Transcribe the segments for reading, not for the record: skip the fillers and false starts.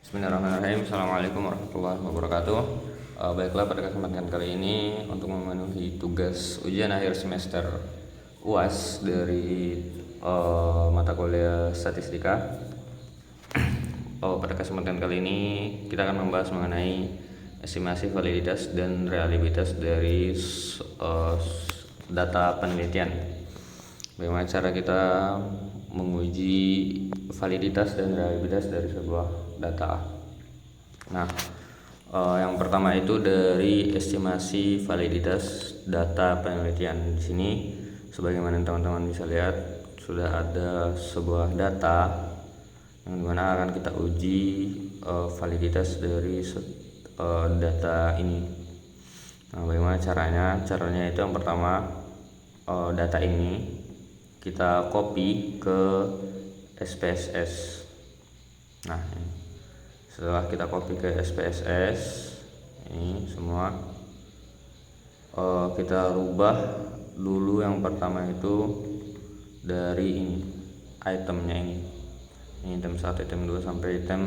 Bismillahirrahmanirrahim. Assalamualaikum warahmatullahi wabarakatuh. Baiklah, pada kesempatan kali ini untuk memenuhi tugas ujian akhir semester UAS dari mata kuliah statistika. Pada kesempatan kali ini kita akan membahas mengenai estimasi validitas dan reliabilitas dari data penelitian. Bagaimana cara kita menguji validitas dan reliabilitas dari sebuah data. Nah, yang pertama itu dari estimasi validitas data penelitian. Di sini, sebagaimana teman-teman bisa lihat, sudah ada sebuah data yang dimana akan kita uji validitas dari data ini. Nah, bagaimana caranya? Caranya itu yang pertama, data ini kita copy ke SPSS. Nah, setelah kita copy ke SPSS ini semua, kita rubah dulu yang pertama itu dari ini itemnya ini item 1, item 2 sampai item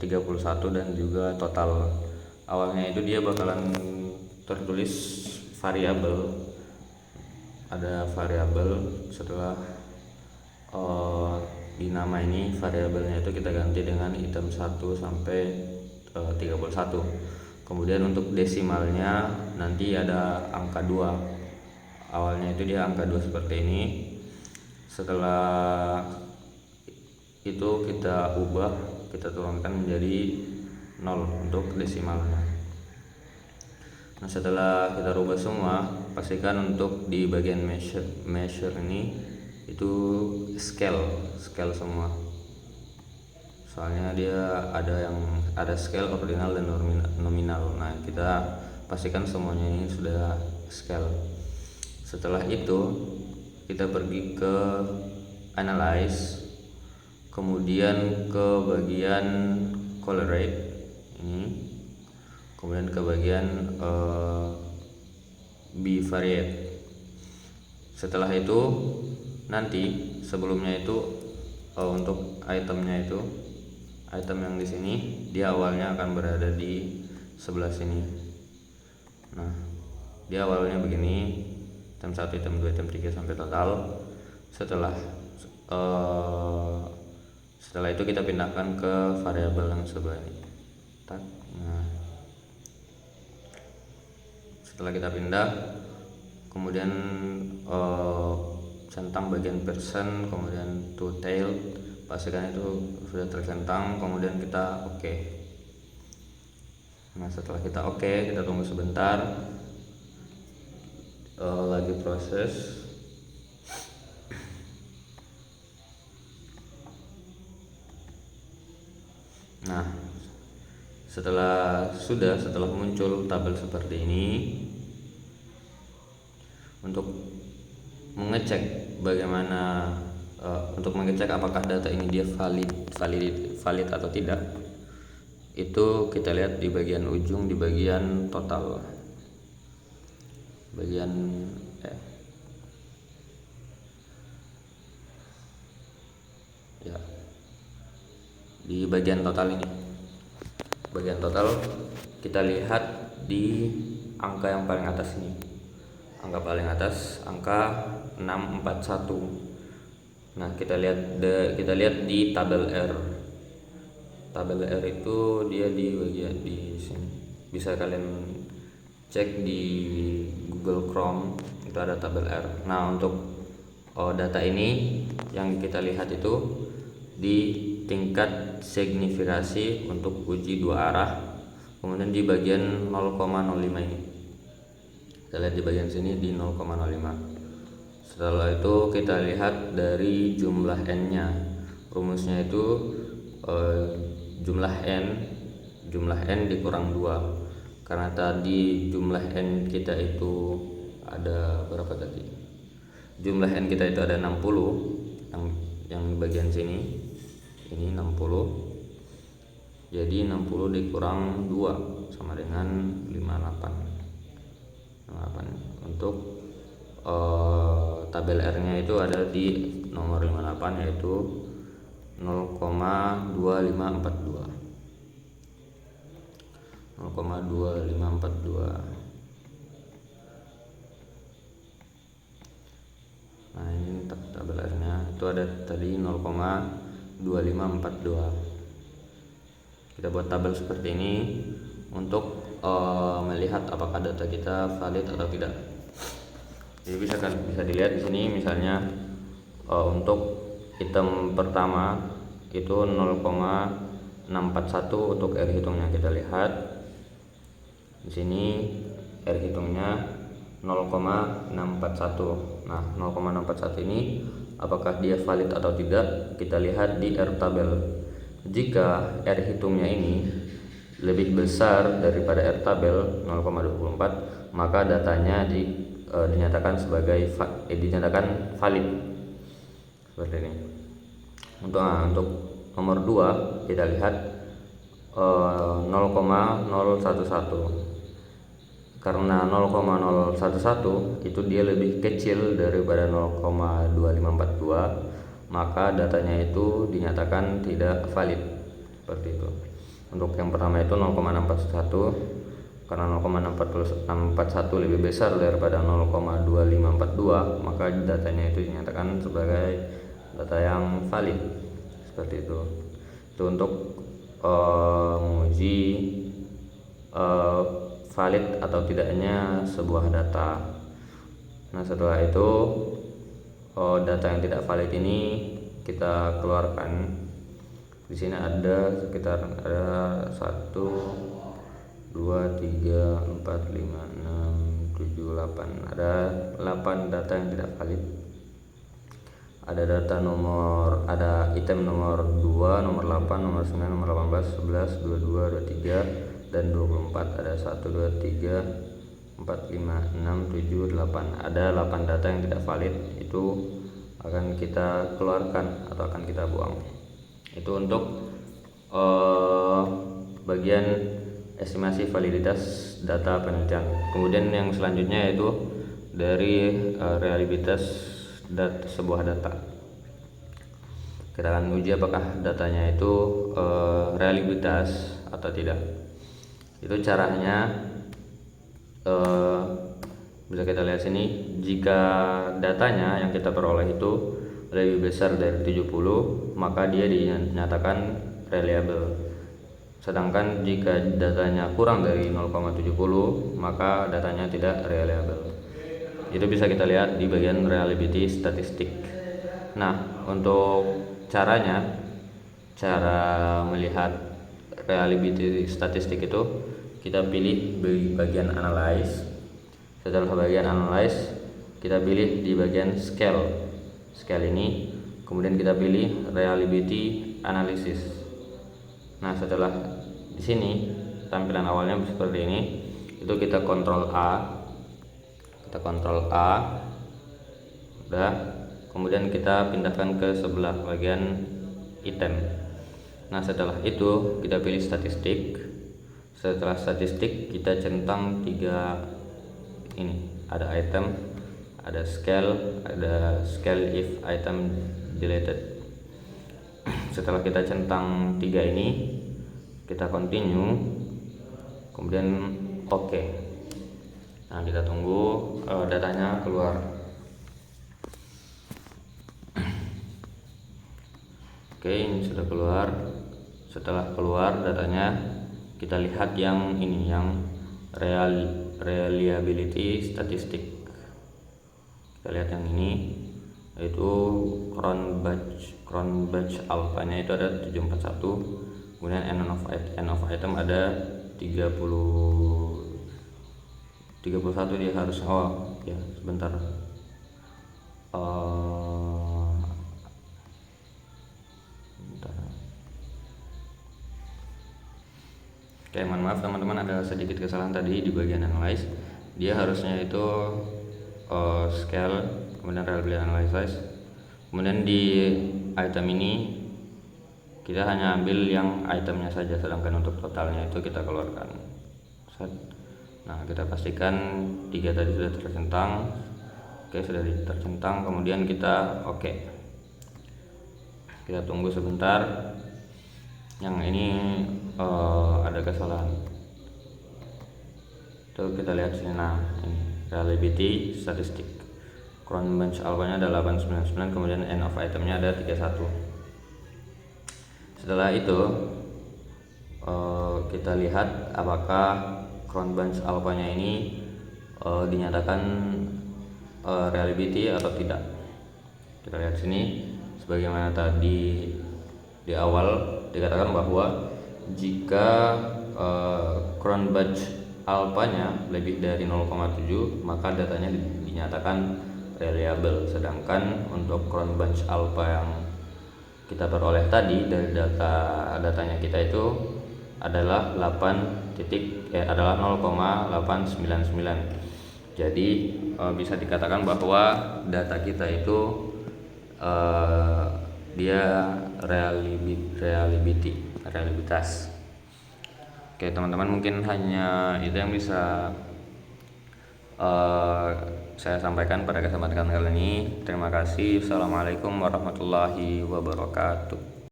31 dan juga total. Awalnya itu dia bakalan tertulis variabel, ada variabel. Setelah di nama ini variabelnya itu kita ganti dengan item 1 sampai 31. Kemudian untuk desimalnya nanti ada angka 2. Awalnya itu dia angka 2 seperti ini. Setelah itu kita ubah, kita turunkan menjadi 0 untuk desimalnya. Nah, setelah kita rubah semua, pastikan untuk di bagian measure ini itu scale semua, soalnya dia ada scale, ordinal dan nominal. Nah, kita pastikan semuanya ini sudah scale. Setelah itu kita pergi ke analyze, kemudian ke bagian correlate ini, kemudian ke bagian bivariate. Setelah itu nanti sebelumnya itu untuk itemnya itu, item yang di sini dia awalnya akan berada di sebelah sini. Nah, dia awalnya begini, item 1, item 2, item 3 sampai total. Setelah itu kita pindahkan ke variabel yang sebelah ini. Nah, setelah kita pindah, kemudian centang bagian persen, kemudian to tail, pastikan itu sudah tercentang, kemudian kita oke. Nah, setelah kita oke, kita tunggu sebentar, lagi proses. Nah, setelah muncul tabel seperti ini, untuk mengecek bagaimana untuk mengecek apakah data ini dia valid atau tidak, itu kita lihat di bagian ujung, di bagian total, di bagian total ini. Bagian total kita lihat di angka yang paling atas ini, angka paling atas, angka 641. Nah, kita lihat di tabel R. Tabel R itu dia di bagian di sini. Bisa kalian cek di Google Chrome, itu ada tabel R. Nah, untuk data ini yang kita lihat itu di tingkat signifikasi untuk uji dua arah, kemudian di bagian 0,05 ini. Kita lihat di bagian sini di 0,05. Setelah itu kita lihat dari jumlah n-nya. Rumusnya itu jumlah n dikurang 2. Karena tadi jumlah n kita itu ada berapa tadi? Jumlah n kita itu ada 60, yang di bagian sini. Ini 60. Jadi 60 dikurang 2 sama dengan 58. Untuk tabel R nya itu ada di nomor 58, yaitu 0,2542. Nah, ini tabelnya itu ada tadi 0,2542. Kita buat tabel seperti ini untuk melihat apakah data kita valid atau tidak. Jadi bisa dilihat di sini misalnya untuk item pertama itu 0,641 untuk R hitungnya. Kita lihat di sini R hitungnya 0,641. Nah, 0,641 ini apakah dia valid atau tidak? Kita lihat di R tabel. Jika R hitungnya ini lebih besar daripada R tabel 0,24, maka datanya dinyatakan dinyatakan valid. Seperti ini. Untuk nomor 2 kita lihat 0,011. Karena 0,011 itu dia lebih kecil daripada 0,2542, maka datanya itu dinyatakan tidak valid. Seperti itu. Untuk yang pertama itu 0,641, karena 0,641 lebih besar daripada 0,2542, maka datanya itu dinyatakan sebagai data yang valid. Seperti itu. Itu untuk menguji valid atau tidaknya sebuah data. Nah, setelah itu data yang tidak valid ini kita keluarkan. Di sini ada sekitar 1, 2, 3, 4, 5, 6, 7, 8. Ada 8 data yang tidak valid. Ada item nomor 2, nomor 8, nomor 9, nomor 18, 11, 22, 23 dan 24. Ada 1, 2, 3, 4, 5, 6, 7, 8. Ada 8 data yang tidak valid. Itu akan kita keluarkan atau akan kita buang. Itu untuk bagian estimasi validitas data penelitian. Kemudian yang selanjutnya yaitu dari reliabilitas sebuah data. Kita akan uji apakah datanya itu reliabilitas atau tidak. Itu caranya bisa kita lihat sini. Jika datanya yang kita peroleh itu lebih besar dari 70, maka dia dinyatakan reliable. Sedangkan jika datanya kurang dari 0,70, maka datanya tidak reliable. Itu bisa kita lihat di bagian reliability statistik. Nah, untuk cara melihat reliability statistik itu kita pilih di bagian analyze. Setelah bagian analyze, kita pilih di bagian scale ini, kemudian kita pilih reliability analysis. Nah, setelah di sini tampilan awalnya seperti ini, itu kita kontrol A, udah, kemudian kita pindahkan ke sebelah bagian item. Nah, setelah itu kita pilih statistik. Setelah statistik kita centang 3 ini, ada item, ada scale if item deleted. Setelah kita centang 3 ini, kita continue, kemudian oke. Nah, kita tunggu datanya keluar. Oke, ini sudah keluar. Setelah keluar datanya, kita lihat yang ini, yang reliability statistik. Kita lihat yang ini, yaitu Cronbach alpha-nya itu ada 741. Kemudian end of item ada 31. Dia harus sebentar. Oke, mohon maaf teman-teman, ada sedikit kesalahan tadi di bagian analyze. Dia harusnya itu scale, kemudian reliability analysis. Kemudian di item ini kita hanya ambil yang itemnya saja, sedangkan untuk totalnya itu kita keluarkan. Nah, kita pastikan 3 tadi sudah tercentang. Oke, sudah tercentang, kemudian kita oke. Kita tunggu sebentar. Yang ini ada kesalahan. Tuh kita lihat sini. Nah, ini reliability statistik. Crown bunch alpha-nya ada 899, kemudian end of itemnya ada 31. Setelah itu kita lihat apakah crown bunch alpha-nya ini dinyatakan reliability atau tidak. Kita lihat sini, sebagaimana tadi di awal dikatakan bahwa jika crown bunch alpha-nya lebih dari 0,7 maka datanya dinyatakan reliable. Sedangkan untuk crown bunch alpha yang kita peroleh tadi dari datanya kita itu adalah 0,899. Jadi bisa dikatakan bahwa data kita itu dia reliabilitas. Oke teman-teman, mungkin hanya itu yang bisa saya sampaikan pada kesempatan kali ini. Terima kasih. Assalamualaikum warahmatullahi wabarakatuh.